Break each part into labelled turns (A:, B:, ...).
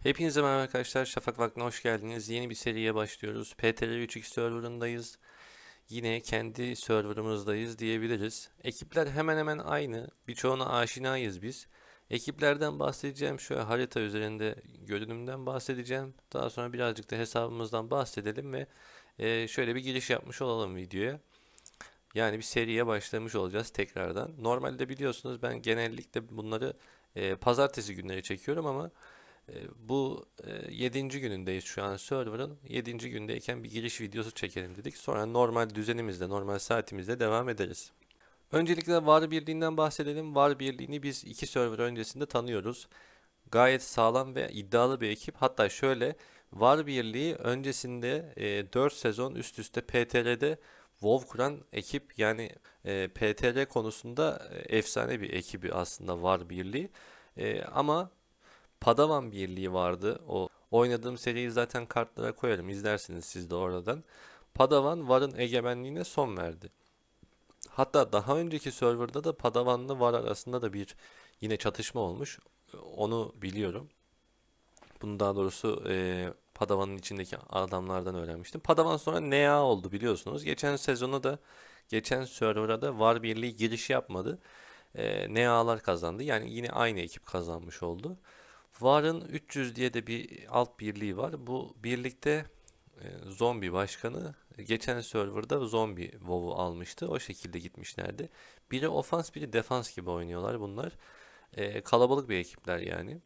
A: Hepinize merhaba arkadaşlar. Şafak Vakti'ne hoş geldiniz. Yeni bir seriye başlıyoruz. PTR 3x serverındayız. Yine kendi serverımızdayız diyebiliriz. Ekipler hemen hemen aynı. Birçoğuna aşinayız biz. Ekiplerden bahsedeceğim. Şöyle harita üzerinde görünümden bahsedeceğim. Daha sonra birazcık da hesabımızdan bahsedelim ve şöyle bir giriş yapmış olalım videoya. Yani bir seriye başlamış olacağız tekrardan. Normalde biliyorsunuz ben genellikle bunları pazartesi günleri çekiyorum ama bu 7. günündeyiz şu an server'ın. 7. gündeyken bir giriş videosu çekelim dedik. Sonra normal düzenimizde, normal saatimizde devam ederiz. Öncelikle Var Birliği'nden bahsedelim. Var Birliği'ni biz 2 server öncesinde tanıyoruz. Gayet sağlam ve iddialı bir ekip. Hatta şöyle Var Birliği öncesinde 4 sezon üst üste PTR'de WoW kuran ekip, yani PTR konusunda efsane bir ekibi aslında Var Birliği. Ama Padawan Birliği vardı. O oynadığım seriyi zaten kartlara koyarım. İzlersiniz siz de oradan. Padawan Var'ın egemenliğine son verdi. Hatta daha önceki serverda da Padawan'la Var arasında da bir yine çatışma olmuş. Onu biliyorum. Bunu daha doğrusu Padawan'ın içindeki adamlardan öğrenmiştim. Padawan sonra NA oldu biliyorsunuz. Geçen sezonu da geçen server'a da Var Birliği giriş yapmadı. NA'lar kazandı. Yani yine aynı ekip kazanmış oldu. Var'ın 300 diye de bir alt birliği var. Bu birlikte zombi başkanı geçen serverda zombi WoW'u almıştı. O şekilde gitmişlerdi. Biri ofans, biri defans gibi oynuyorlar bunlar. Kalabalık bir ekipler yani.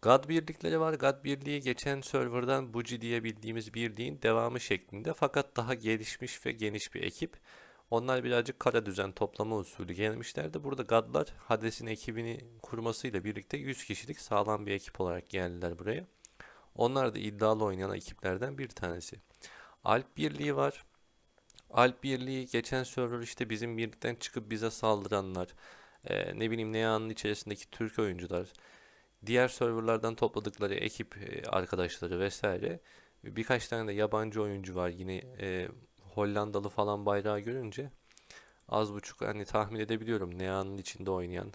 A: God birlikleri var. God birliği geçen serverdan Buci diye bildiğimiz birliğin devamı şeklinde. Fakat daha gelişmiş ve geniş bir ekip. Onlar birazcık kara düzen toplama usulü gelmişlerdi. Burada God'lar Hades'in ekibini kurmasıyla birlikte 100 kişilik sağlam bir ekip olarak geldiler buraya. Onlar da iddialı oynayan ekiplerden bir tanesi. Alp Birliği var. Alp Birliği geçen server işte bizim birlikten çıkıp bize saldıranlar, ne bileyim Nea'nın içerisindeki Türk oyuncular, diğer serverlardan topladıkları ekip arkadaşları vesaire. Birkaç tane de yabancı oyuncu var yine, Hollandalı falan bayrağı görünce az buçuk hani tahmin edebiliyorum Nea'nın içinde oynayan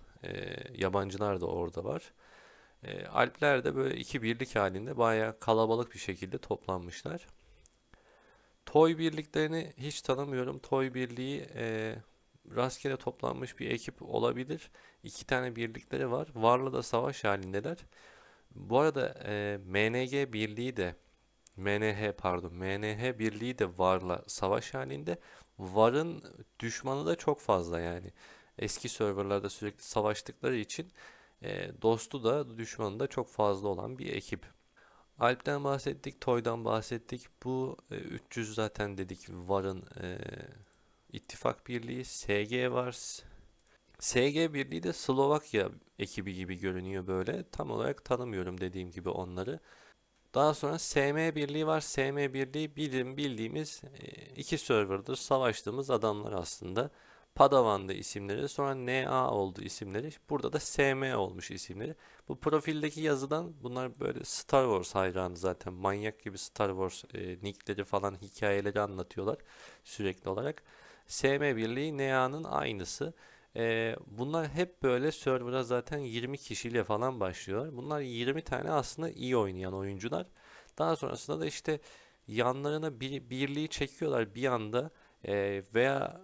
A: yabancılar da orada var. Alpler de böyle iki birlik halinde bayağı kalabalık bir şekilde toplanmışlar. Toy birliklerini hiç tanımıyorum. Toy birliği rastgele toplanmış bir ekip olabilir. İki tane birlikleri var. Varla da savaş halindeler. Bu arada MNG birliği de MNH pardon MNH birliği de Var'la savaş halinde. Var'ın düşmanı da çok fazla yani. Eski serverlarda sürekli savaştıkları için dostu da düşmanı da çok fazla olan bir ekip. Alp'ten bahsettik, Toy'dan bahsettik. Bu 300 zaten dedik Var'ın ittifak birliği. SG var. SG birliği de Slovakya ekibi gibi görünüyor böyle. Tam olarak tanımıyorum dediğim gibi onları. Daha sonra SM birliği var. SM birliği bildiğimiz iki serverdır savaştığımız adamlar aslında. Padawan'da isimleri, sonra NA oldu isimleri. Burada da SM olmuş isimleri. Bu profildeki yazıdan bunlar böyle Star Wars hayranı zaten. Manyak gibi Star Wars nickleri falan hikayeleri anlatıyorlar sürekli olarak. SM birliği NA'nın aynısı. Bunlar hep böyle server'a zaten 20 kişiyle falan başlıyor. Bunlar 20 tane aslında iyi oynayan oyuncular. Daha sonrasında da işte yanlarına bir birliği çekiyorlar bir anda, veya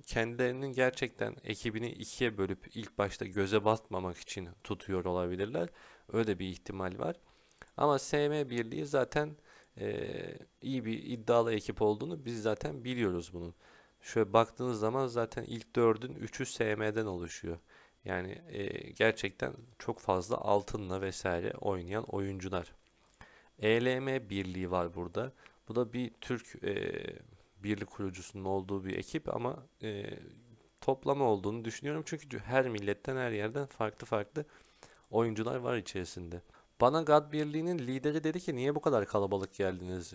A: kendilerinin gerçekten ekibini ikiye bölüp ilk başta göze batmamak için tutuyor olabilirler. Öyle bir ihtimal var. Ama SM birliği zaten iyi bir iddialı ekip olduğunu biz zaten biliyoruz bunun. Şöyle baktığınız zaman zaten ilk dördün üçü SM'den oluşuyor. Yani gerçekten çok fazla altınla vesaire oynayan oyuncular. ELM birliği var burada. Bu da bir Türk birlik kurucusunun olduğu bir ekip ama toplama olduğunu düşünüyorum. Çünkü her milletten her yerden farklı farklı oyuncular var içerisinde. Bana God Birliği'nin lideri dedi ki niye bu kadar kalabalık geldiniz?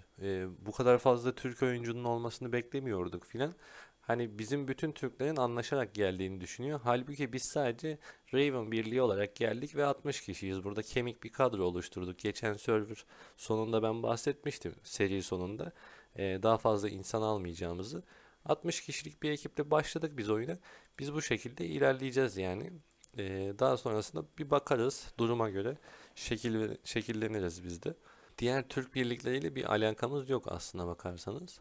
A: Bu kadar fazla Türk oyuncunun olmasını beklemiyorduk filan. Hani bizim bütün Türklerin anlaşarak geldiğini düşünüyor. Halbuki biz sadece Raven Birliği olarak geldik ve 60 kişiyiz. Burada kemik bir kadro oluşturduk. Geçen server sonunda ben bahsetmiştim seri sonunda. Daha fazla insan almayacağımızı. 60 kişilik bir ekiple başladık biz oyuna. Biz bu şekilde ilerleyeceğiz yani. Daha sonrasında bir bakarız duruma göre şekilleniriz biz de. Diğer Türk birlikleriyle bir alakamız yok aslına bakarsanız.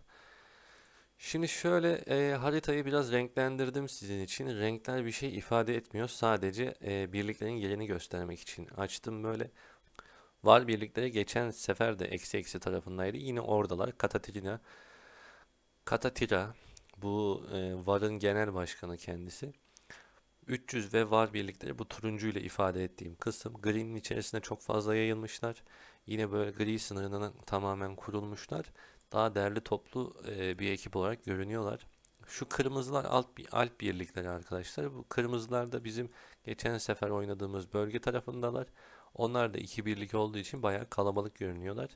A: Şimdi şöyle haritayı biraz renklendirdim sizin için. Renkler bir şey ifade etmiyor. Sadece birliklerin yerini göstermek için açtım böyle. Var birlikleri geçen sefer de eksi eksi tarafındaydı. Yine oradalar. Katatira bu VAR'ın genel başkanı kendisi. 300 ve var birlikleri bu turuncu ile ifade ettiğim kısım. Gri'nin içerisinde çok fazla yayılmışlar. Yine böyle gri sınırından tamamen kurulmuşlar. Daha derli toplu bir ekip olarak görünüyorlar. Şu kırmızılar alp birlikleri arkadaşlar. Bu kırmızılar da bizim geçen sefer oynadığımız bölge tarafındalar. Onlar da iki birlik olduğu için bayağı kalabalık görünüyorlar.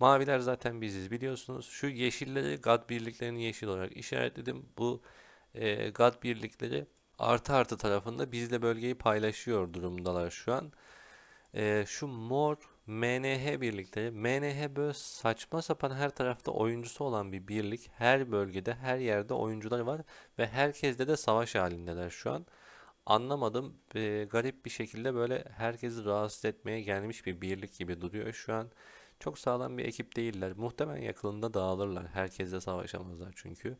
A: Maviler zaten biziz biliyorsunuz. Şu yeşilleri GAD birliklerini yeşil olarak işaretledim. Bu GAD birlikleri artı artı tarafında bizle bölgeyi paylaşıyor durumdalar şu an. Şu mor MNH birlikleri. MNH böyle saçma sapan her tarafta oyuncusu olan bir birlik. Her bölgede, her yerde oyuncular var ve herkesle de savaş halindeler şu an. Anlamadım. Garip bir şekilde böyle herkesi rahatsız etmeye gelmiş bir birlik gibi duruyor şu an. Çok sağlam bir ekip değiller. Muhtemelen yakınında dağılırlar. Herkesle savaşamazlar çünkü.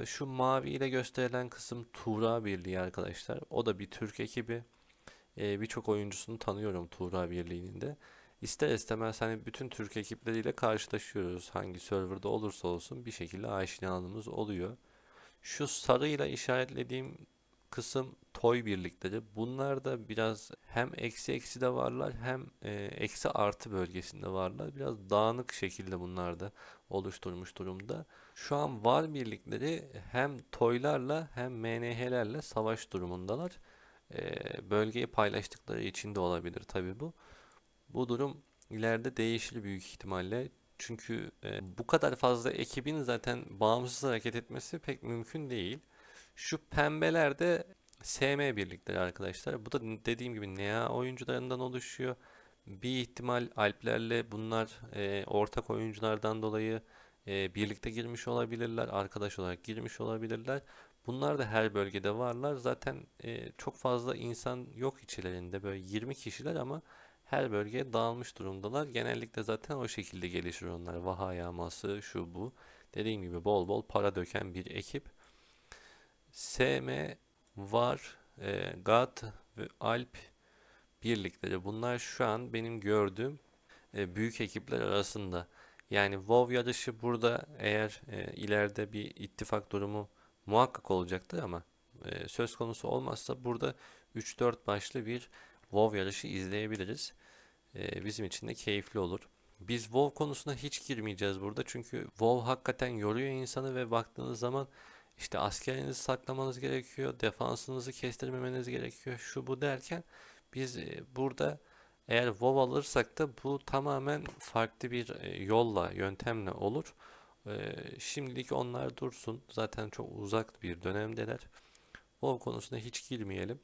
A: Şu mavi ile gösterilen kısım Tuğra Birliği arkadaşlar. O da bir Türk ekibi. Birçok oyuncusunu tanıyorum Tuğra Birliği'nin de. İster istemez hani bütün Türk ekipleriyle karşılaşıyoruz. Hangi serverda olursa olsun bir şekilde aşinalığımız oluyor. Şu sarıyla işaretlediğim kısım toy birlikleri. Bunlar da biraz hem eksi eksi de varlar hem eksi artı bölgesinde varlar. Biraz dağınık şekilde bunlar da oluşturmuş durumda. Şu an var birlikleri hem toylarla hem MNH'lerle savaş durumundalar. Bölgeyi paylaştıkları için de olabilir tabii bu. Bu durum ileride değişir büyük ihtimalle. Çünkü bu kadar fazla ekibin zaten bağımsız hareket etmesi pek mümkün değil. Şu pembeler de SM birlikleri arkadaşlar. Bu da dediğim gibi NEA oyuncularından oluşuyor. Bir ihtimal Alplerle bunlar ortak oyunculardan dolayı birlikte girmiş olabilirler. Arkadaş olarak girmiş olabilirler. Bunlar da her bölgede varlar. Zaten çok fazla insan yok içlerinde. Böyle 20 kişiler ama her bölgeye dağılmış durumdalar. Genellikle zaten o şekilde gelişir onlar. Vaha yağması, şu bu. Dediğim gibi bol bol para döken bir ekip. SM var, GAT ve Alp birlikleri. Bunlar şu an benim gördüğüm büyük ekipler arasında. Yani WoW yarışı burada eğer ileride bir ittifak durumu muhakkak olacaktır ama söz konusu olmazsa burada 3-4 başlı bir WoW yarışı izleyebiliriz. Bizim için de keyifli olur. Biz WoW konusuna hiç girmeyeceğiz burada çünkü WoW hakikaten yoruyor insanı ve baktığınız zaman işte askerinizi saklamanız gerekiyor, defansınızı kestirmemeniz gerekiyor, şu bu derken biz burada eğer WoW alırsak da bu tamamen farklı bir yolla, yöntemle olur. Şimdilik onlar dursun. Zaten çok uzak bir dönemdeler. WoW konusuna hiç girmeyelim.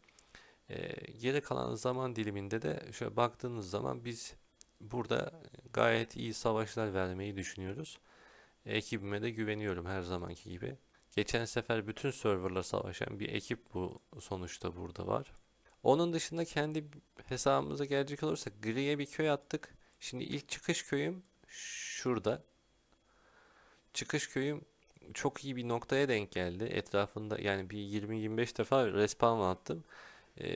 A: Geri kalan zaman diliminde de şöyle baktığınız zaman biz burada gayet iyi savaşlar vermeyi düşünüyoruz. Ekibime de güveniyorum her zamanki gibi. Geçen sefer bütün serverla savaşan bir ekip bu sonuçta burada var. Onun dışında kendi hesabımıza gelecek olursak griye bir köy attık. Şimdi ilk çıkış köyüm şurada. Çıkış köyüm çok iyi bir noktaya denk geldi. Etrafında yani bir 20-25 defa respawn attım.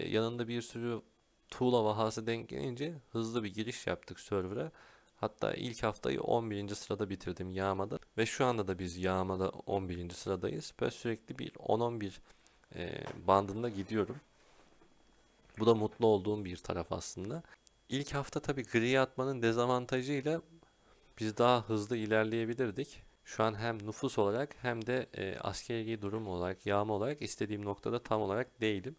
A: Yanında bir sürü tuğla vahası denk gelince hızlı bir giriş yaptık server'a. Hatta ilk haftayı 11. sırada bitirdim yağmada. Ve şu anda da biz yağmada 11. sıradayız. Böyle sürekli bir 10-11 bandında gidiyorum. Bu da mutlu olduğum bir taraf aslında. İlk hafta tabii gri atmanın dezavantajıyla biz daha hızlı ilerleyebilirdik. Şu an hem nüfus olarak hem de askeri durum olarak, yağma olarak istediğim noktada tam olarak değilim.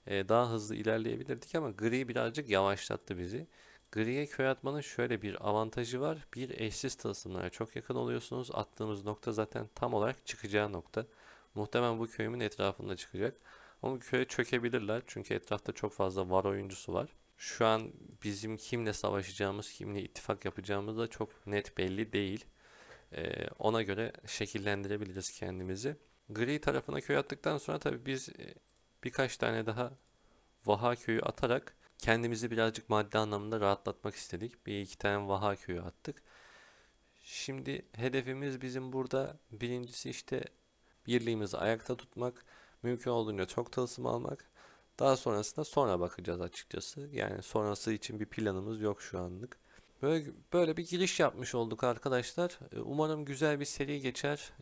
A: Daha hızlı ilerleyebilirdik ama gri birazcık yavaşlattı bizi. Griye köy atmanın şöyle bir avantajı var. Bir eşsiz tılsımlara çok yakın oluyorsunuz. Attığımız nokta zaten tam olarak çıkacağı nokta. Muhtemelen bu köyümün etrafında çıkacak. Ama bu köye çökebilirler çünkü etrafta çok fazla var oyuncusu var. Şu an bizim kimle savaşacağımız, kimle ittifak yapacağımız da çok net belli değil. Ona göre şekillendirebiliriz kendimizi. Gri tarafına köy attıktan sonra tabii biz birkaç tane daha Vaha köyü atarak kendimizi birazcık maddi anlamda rahatlatmak istedik. Bir iki tane Vaha köyü attık. Şimdi hedefimiz bizim burada birincisi işte birliğimizi ayakta tutmak, mümkün olduğunca çok tılsım almak. Daha sonrasında sonra bakacağız açıkçası. Yani sonrası için bir planımız yok şu anlık. Böyle bir giriş yapmış olduk arkadaşlar. Umarım güzel bir seri geçer.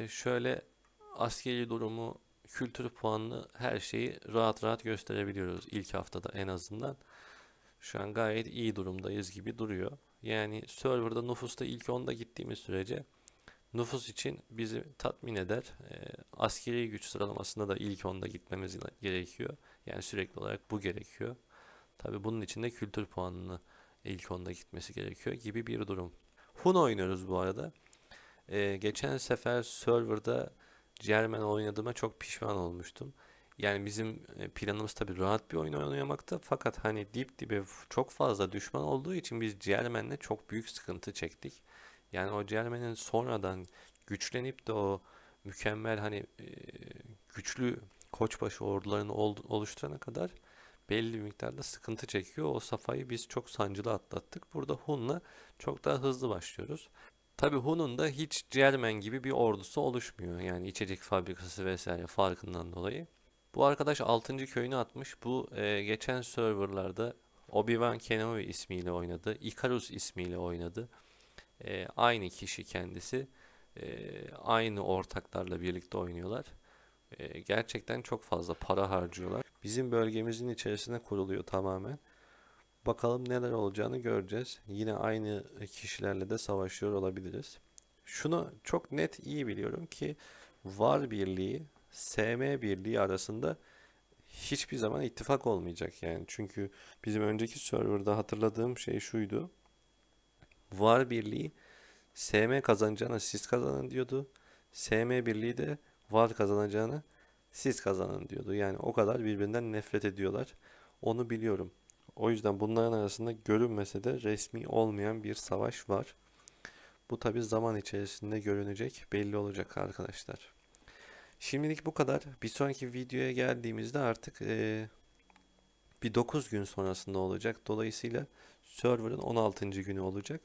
A: Şöyle askeri durumu, kültür puanını her şeyi rahat rahat gösterebiliyoruz ilk haftada en azından. Şu an gayet iyi durumdayız gibi duruyor. Yani serverda nüfusta ilk 10'da gittiğimiz sürece nüfus için bizi tatmin eder. Askeri güç sıralamasında da ilk 10'da gitmemiz gerekiyor. Yani sürekli olarak bu gerekiyor. Tabii bunun için de kültür puanını ilk 10'da gitmesi gerekiyor gibi bir durum. Hun oynuyoruz bu arada. Geçen sefer serverda Germen oynadığıma çok pişman olmuştum. Yani bizim planımız tabii rahat bir oyun oynamakta, fakat hani dip dibe çok fazla düşman olduğu için biz Germen'le çok büyük sıkıntı çektik. Yani o Germen'in sonradan güçlenip de o mükemmel hani güçlü koçbaşı ordularını oluşturana kadar belli bir miktarda sıkıntı çekiyor. O safhayı biz çok sancılı atlattık. Burada Hun'la çok daha hızlı başlıyoruz. Tabii Hun'un da hiç Germen gibi bir ordusu oluşmuyor. Yani içecek fabrikası vesaire farkından dolayı. Bu arkadaş 6. köyünü atmış. Bu geçen serverlarda Obi-Wan Kenobi ismiyle oynadı. Icarus ismiyle oynadı. Aynı kişi kendisi. Aynı ortaklarla birlikte oynuyorlar. Gerçekten çok fazla para harcıyorlar. Bizim bölgemizin içerisine kuruluyor tamamen. Bakalım neler olacağını göreceğiz. Yine aynı kişilerle de savaşıyor olabiliriz. Şunu çok net iyi biliyorum ki Var Birliği, SM Birliği arasında hiçbir zaman ittifak olmayacak yani. Çünkü bizim önceki serverda hatırladığım şey şuydu. Var Birliği SM kazanacağına siz kazanın diyordu. SM Birliği de Var kazanacağına siz kazanın diyordu. Yani o kadar birbirinden nefret ediyorlar. Onu biliyorum. O yüzden bunların arasında görünmese de resmi olmayan bir savaş var. Bu tabi zaman içerisinde görünecek, belli olacak arkadaşlar. Şimdilik bu kadar. Bir sonraki videoya geldiğimizde artık bir 9 gün sonrasında olacak. Dolayısıyla server'ın 16. günü olacak.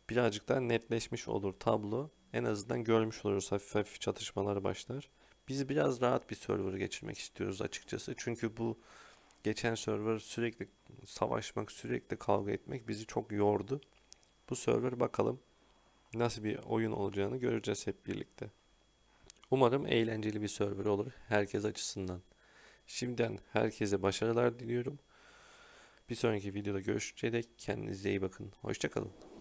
A: Birazcık daha netleşmiş olur tablo. En azından görmüş oluruz, hafif hafif çatışmalar başlar. Biz biraz rahat bir server geçirmek istiyoruz açıkçası. Çünkü bu geçen server sürekli savaşmak, sürekli kavga etmek bizi çok yordu. Bu server bakalım nasıl bir oyun olacağını göreceğiz hep birlikte. Umarım eğlenceli bir server olur herkes açısından. Şimdiden herkese başarılar diliyorum. Bir sonraki videoda görüşeceğiz. Kendinize iyi bakın. Hoşça kalın.